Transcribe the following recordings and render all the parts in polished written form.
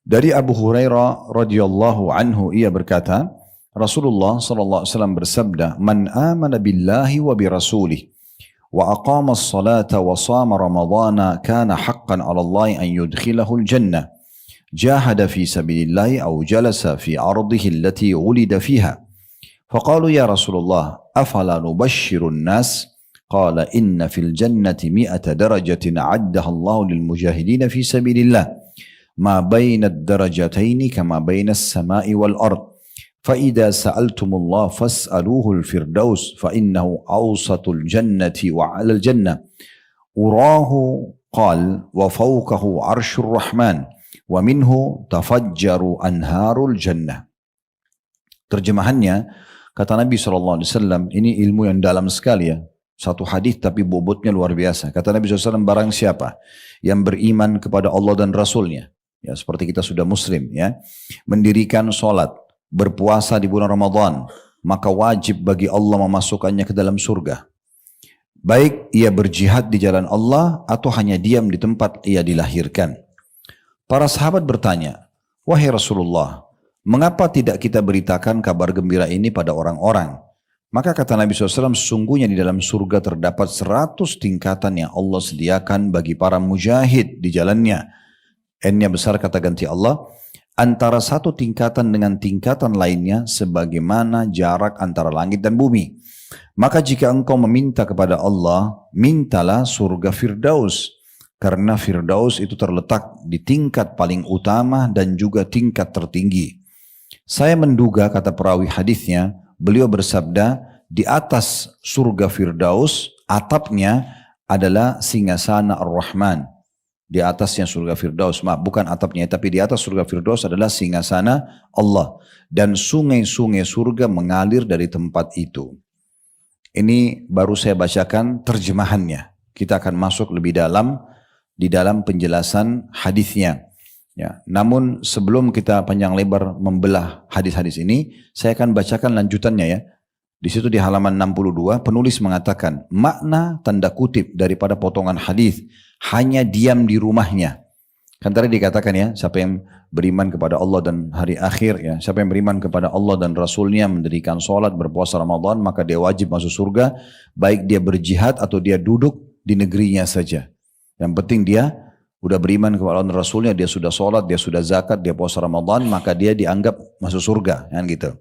Dari Abu Hurairah radhiyallahu anhu ia berkata, Rasulullah sallallahu alaihi wasallam bersabda, "Man amana billahi wa bi rasulih wa aqama as-salata wa shama ramadhana kana haqqan 'ala Allah an yudkhilahu al-jannah. Jahada fi sabilillah aw jalasa fi ardihi allati wulida fiha." فقالوا يا رسول الله أفلا نبشر الناس قال إن في الجنة 100 درجة أعدها الله للمجاهدين في سبيل الله ما بين الدرجتين كما بين السماء والأرض فإذا سألتم الله فاسألوه الفردوس فإنه أوسط الجنة وعلى الجنة أراه قال وفوقه عرش الرحمن ومنه تفجر أنهار الجنة. Terjemahannya, kata Nabi SAW, ini ilmu yang dalam sekali ya. Satu hadis tapi bobotnya luar biasa. Kata Nabi SAW, barang siapa yang beriman kepada Allah dan Rasulnya, ya seperti kita sudah muslim ya, mendirikan sholat, berpuasa di bulan Ramadan, maka wajib bagi Allah memasukkannya ke dalam surga. Baik ia berjihad di jalan Allah atau hanya diam di tempat ia dilahirkan. Para sahabat bertanya, wahai Rasulullah, mengapa tidak kita beritakan kabar gembira ini pada orang-orang? Maka kata Nabi SAW, sesungguhnya di dalam surga terdapat 100 tingkatan yang Allah sediakan bagi para mujahid di jalannya. N-nya besar kata ganti Allah, antara satu tingkatan dengan tingkatan lainnya sebagaimana jarak antara langit dan bumi. Maka jika engkau meminta kepada Allah, mintalah surga Firdaus. Karena Firdaus itu terletak di tingkat paling utama dan juga tingkat tertinggi. Saya menduga, kata perawi hadisnya, beliau bersabda, di atas surga Firdaus, atapnya adalah singgasana Ar-Rahman. Di atasnya surga Firdaus, bukan atapnya, tapi di atas surga Firdaus adalah singgasana Allah. Dan sungai-sungai surga mengalir dari tempat itu. Ini baru saya bacakan terjemahannya. Kita akan masuk lebih dalam di dalam penjelasan hadisnya. Ya, namun sebelum kita panjang lebar membelah hadis-hadis ini, saya akan bacakan lanjutannya ya. Di situ di halaman 62 penulis mengatakan makna tanda kutip daripada potongan hadis hanya diam di rumahnya. Kan tadi dikatakan ya, siapa yang beriman kepada Allah dan hari akhir ya, siapa yang beriman kepada Allah dan Rasulnya, mendirikan sholat, berpuasa Ramadan, maka dia wajib masuk surga, baik dia berjihad atau dia duduk di negerinya saja. Yang penting dia udah beriman kepada Allah dan Rasulnya, dia sudah sholat, dia sudah zakat, dia puasa Ramadan, maka dia dianggap masuk surga, kan gitu.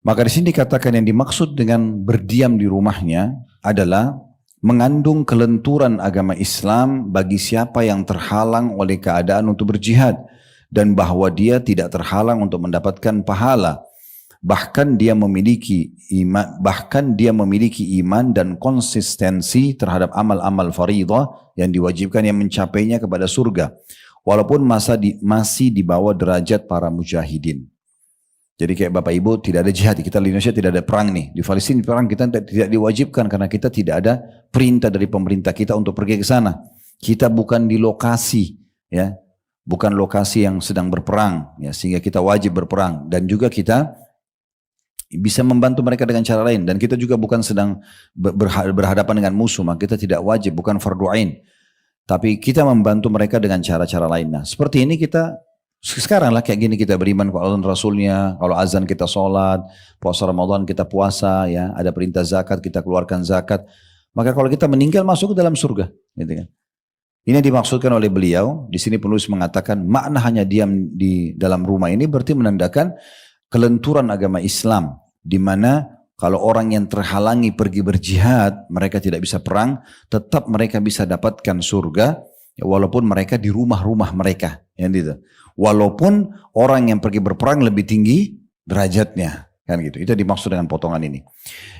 Maka di sini dikatakan yang dimaksud dengan berdiam di rumahnya adalah mengandung kelenturan agama Islam bagi siapa yang terhalang oleh keadaan untuk berjihad dan bahwa dia tidak terhalang untuk mendapatkan pahala. Bahkan dia memiliki iman dan konsistensi terhadap amal-amal faridah yang diwajibkan yang mencapainya kepada surga walaupun masih di bawah derajat para mujahidin. Jadi kayak Bapak Ibu, tidak ada jihad, kita di Indonesia tidak ada perang nih, di Palestina perang kita tidak diwajibkan karena kita tidak ada perintah dari pemerintah kita untuk pergi ke sana. Kita bukan di lokasi ya, bukan lokasi yang sedang berperang ya, sehingga kita wajib berperang dan juga kita bisa membantu mereka dengan cara lain, dan kita juga bukan sedang berhadapan dengan musuh, maka kita tidak wajib, bukan fardu ain, tapi kita membantu mereka dengan cara-cara lain. Nah seperti ini kita sekarang lah kayak gini, kita beriman kepada Allah dan Rasulnya, kalau azan kita sholat, puasa Ramadan kita puasa ya, ada perintah zakat kita keluarkan zakat, maka kalau kita meninggal masuk ke dalam surga, gitu kan. Ini dimaksudkan oleh beliau, di sini penulis mengatakan makna hanya diam di dalam rumah ini berarti menandakan kelenturan agama Islam, di mana kalau orang yang terhalangi pergi berjihad, mereka tidak bisa perang, tetap mereka bisa dapatkan surga, ya, walaupun mereka di rumah-rumah mereka, yang gitu. Walaupun orang yang pergi berperang lebih tinggi derajatnya, kan gitu. Itu dimaksud dengan potongan ini.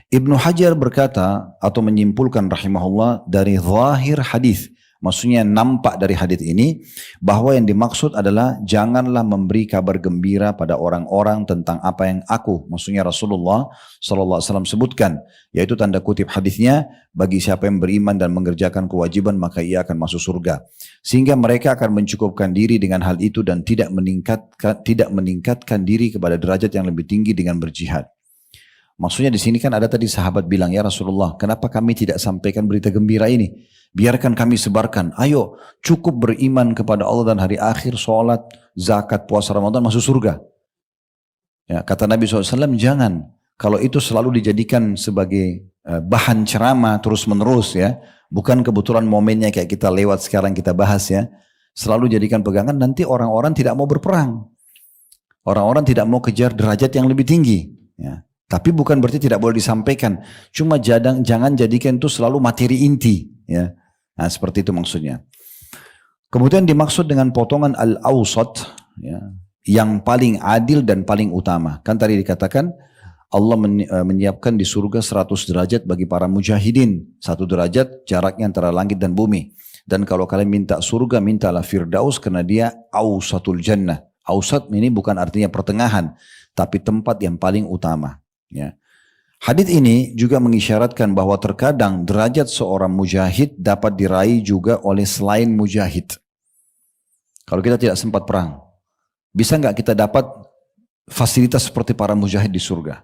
Ibnu Hajar berkata atau menyimpulkan rahimahullah dari zahir hadis. Maksudnya nampak dari hadis ini bahwa yang dimaksud adalah janganlah memberi kabar gembira pada orang-orang tentang apa yang maksudnya Rasulullah SAW sebutkan, yaitu tanda kutip hadisnya, bagi siapa yang beriman dan mengerjakan kewajiban maka ia akan masuk surga, sehingga mereka akan mencukupkan diri dengan hal itu dan tidak meningkatkan diri kepada derajat yang lebih tinggi dengan berjihad. Maksudnya di sini kan ada tadi sahabat bilang, ya Rasulullah, kenapa kami tidak sampaikan berita gembira ini? Biarkan kami sebarkan. Ayo, cukup beriman kepada Allah dan hari akhir, sholat, zakat, puasa Ramadan, masuk surga. Ya, kata Nabi SAW, jangan. Kalau itu selalu dijadikan sebagai bahan ceramah terus menerus ya. Bukan kebetulan momennya kayak kita lewat sekarang kita bahas ya. Selalu jadikan pegangan, nanti orang-orang tidak mau berperang. Orang-orang tidak mau kejar derajat yang lebih tinggi. Ya. Tapi bukan berarti tidak boleh disampaikan. Cuma jangan jadikan itu selalu materi inti. Ya. Nah, seperti itu maksudnya. Kemudian dimaksud dengan potongan al-awsat, ya, yang paling adil dan paling utama. Kan tadi dikatakan Allah menyiapkan di surga 100 derajat bagi para mujahidin. 1 derajat jaraknya antara langit dan bumi. Dan kalau kalian minta surga, mintalah Firdaus karena dia awsatul jannah. Awsat ini bukan artinya pertengahan, tapi tempat yang paling utama. Ya. Hadits ini juga mengisyaratkan bahwa terkadang derajat seorang mujahid dapat diraih juga oleh selain mujahid. Kalau kita tidak sempat perang, bisa nggak kita dapat fasilitas seperti para mujahid di surga?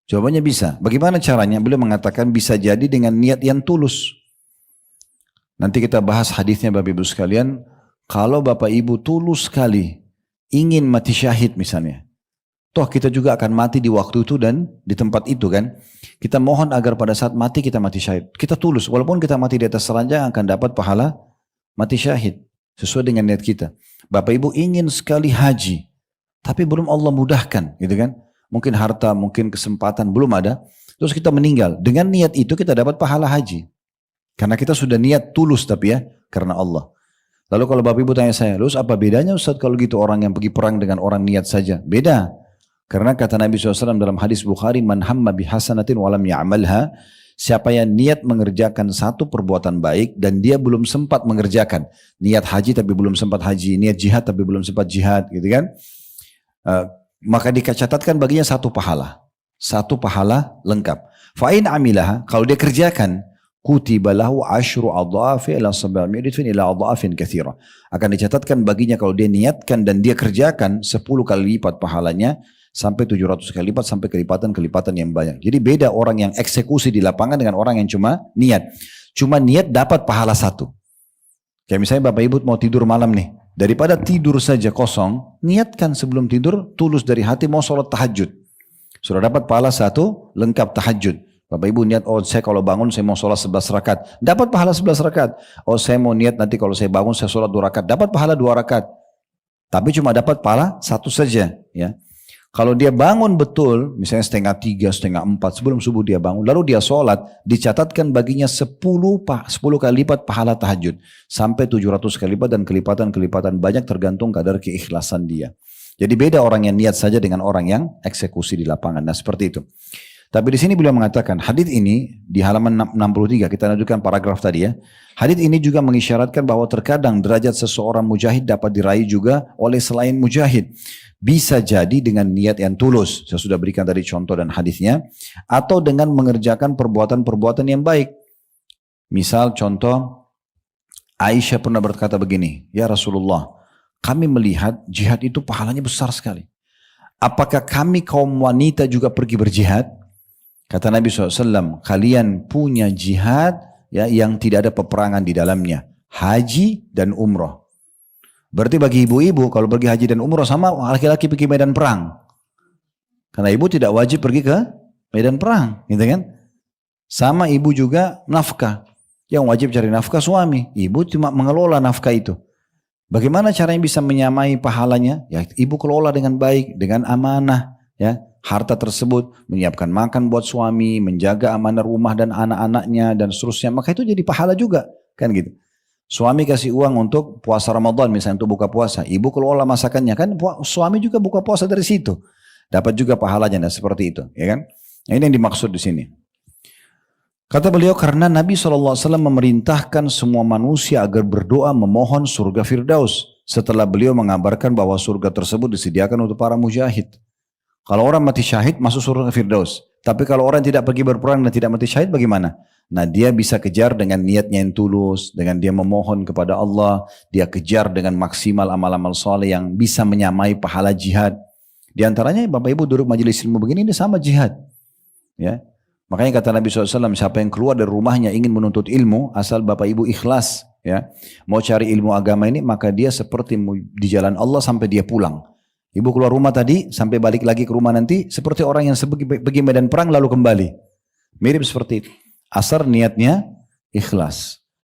Jawabannya bisa. Bagaimana caranya? Beliau mengatakan bisa jadi dengan niat yang tulus. Nanti kita bahas hadisnya Bapak Ibu sekalian. Kalau Bapak Ibu tulus sekali ingin mati syahid misalnya, toh kita juga akan mati di waktu itu dan di tempat itu kan. Kita mohon agar pada saat mati kita mati syahid. Kita tulus, walaupun kita mati di atas ranjang akan dapat pahala mati syahid. Sesuai dengan niat kita. Bapak Ibu ingin sekali haji, tapi belum Allah mudahkan gitu kan. Mungkin harta, mungkin kesempatan belum ada. Terus kita meninggal. Dengan niat itu kita dapat pahala haji. Karena kita sudah niat tulus tapi ya, karena Allah. Lalu kalau Bapak Ibu tanya saya, terus apa bedanya Ustaz kalau gitu orang yang pergi perang dengan orang niat saja? Beda. Karena kata Nabi SAW dalam hadis Bukhari, man hamma bihasanatin walam ya'malha, siapa yang niat mengerjakan satu perbuatan baik dan dia belum sempat mengerjakan. Niat haji tapi belum sempat haji, niat jihad tapi belum sempat jihad gitu kan. Maka dicatatkan baginya satu pahala lengkap. Fa'in amilah, kalau dia kerjakan, kutiba lahu asyru adhafi ila 700 ila adhafin katsira. Akan dicatatkan baginya kalau dia niatkan dan dia kerjakan 10 kali lipat pahalanya sampai 700 kali lipat sampai kelipatan yang banyak. Jadi beda orang yang eksekusi di lapangan dengan orang yang cuma niat. Cuma niat dapat pahala satu. Kayak misalnya Bapak Ibu mau tidur malam nih. Daripada tidur saja kosong, niatkan sebelum tidur tulus dari hati mau sholat tahajud. Sudah dapat pahala satu, lengkap tahajud. Bapak Ibu niat, oh saya kalau bangun saya mau sholat 11 rakaat. Dapat pahala 11 rakaat. Oh saya mau niat nanti kalau saya bangun saya sholat 2 rakaat. Dapat pahala 2 rakaat. Tapi cuma dapat pahala satu saja. Ya. Kalau dia bangun betul, misalnya 2:30, 3:30, sebelum subuh dia bangun, lalu dia sholat, dicatatkan baginya 10 kali lipat pahala tahajud. Sampai 700 kali lipat dan kelipatan-kelipatan banyak tergantung kadar keikhlasan dia. Jadi beda orang yang niat saja dengan orang yang eksekusi di lapangan. Nah seperti itu. Tapi di sini beliau mengatakan, hadits ini di halaman 63, kita lanjutkan paragraf tadi ya. Hadits ini juga mengisyaratkan bahwa terkadang derajat seseorang mujahid dapat diraih juga oleh selain mujahid. Bisa jadi dengan niat yang tulus, saya sudah berikan tadi contoh dan hadisnya, atau dengan mengerjakan perbuatan-perbuatan yang baik. Misal contoh, Aisyah pernah berkata begini, ya Rasulullah, kami melihat jihad itu pahalanya besar sekali. Apakah kami kaum wanita juga pergi berjihad? Kata Nabi SAW, kalian punya jihad ya, yang tidak ada peperangan di dalamnya, haji dan umroh. Berarti bagi ibu-ibu kalau pergi haji dan umroh sama laki-laki pergi medan perang. Karena ibu tidak wajib pergi ke medan perang, gitu kan? Sama ibu juga nafkah. Yang wajib cari nafkah suami, ibu cuma mengelola nafkah itu. Bagaimana caranya bisa menyamai pahalanya? Ya ibu kelola dengan baik, dengan amanah, ya. Harta tersebut, menyiapkan makan buat suami, menjaga amanah rumah dan anak-anaknya dan seterusnya, maka itu jadi pahala juga, kan gitu. Suami kasih uang untuk puasa Ramadan misalnya untuk buka puasa, ibu kelola masakannya kan, suami juga buka puasa dari situ, dapat juga pahalanya. Nah seperti itu, ya kan? Nah, ini yang dimaksud di sini. Kata beliau karena Nabi SAW memerintahkan semua manusia agar berdoa memohon surga Firdaus setelah beliau mengabarkan bahwa surga tersebut disediakan untuk para mujahid. Kalau orang mati syahid masuk surga Firdaus, tapi kalau orang tidak pergi berperang dan tidak mati syahid bagaimana? Nah dia bisa kejar dengan niatnya yang tulus, dengan dia memohon kepada Allah, dia kejar dengan maksimal amal-amal soleh yang bisa menyamai pahala jihad. Di antaranya Bapak Ibu duduk majelis ilmu begini, ini sama jihad. Ya, makanya kata Nabi SAW, siapa yang keluar dari rumahnya ingin menuntut ilmu, asal bapak ibu ikhlas, ya, mau cari ilmu agama ini, maka dia seperti di jalan Allah sampai dia pulang. Ibu keluar rumah tadi, sampai balik lagi ke rumah nanti, seperti orang yang pergi medan perang lalu kembali. Mirip seperti itu. Asal niatnya ikhlas.